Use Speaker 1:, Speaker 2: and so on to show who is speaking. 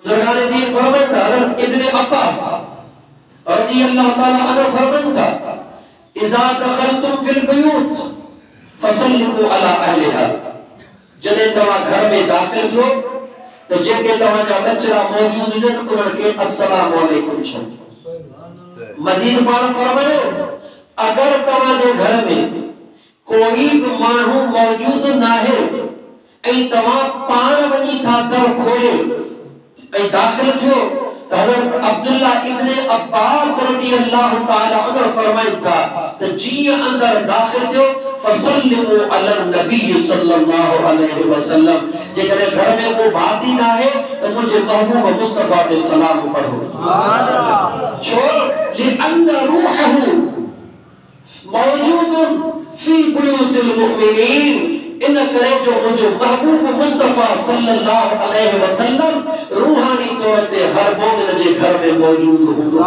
Speaker 1: بزرگان دین فرمائیں تھا حضرت ابن عباس رضی اللہ تعالی عنہ فرمائیں تھا اذا دخلتم فی البیوت فسلموا علی اہلہا، جدے تمہاں گھر میں داخل ہو تو جے کے تمہاں جا بچڑا موجود جن انہاں کے السلام علیکم چھو۔ مزید بات فرمائے اگر تمہاں جے گھر میں کوئی بھی مانو موجود نہ ہے ای تمہاں پان بنی تھا در کھولے ای داخل تھو تو حضرت عبداللہ ابن عباس رضی اللہ تعالی عنہ فرمائے تھا کہ جی اندر داخل تھو فسلموا علی النبی صلی اللہ علیہ وسلم، جگر گھر میں وہ بات ہی نہ ہے تو مجھے محبوب مصطفیٰ کے سلام پڑھو چھوڑ لئن روحہ موجود فی بیوت المؤمنین، ان کرے جو مجھے محبوب مصطفیٰ صلی اللہ علیہ وسلم روحانی طور تے ہر مومن جے گھر میں موجود ہوں۔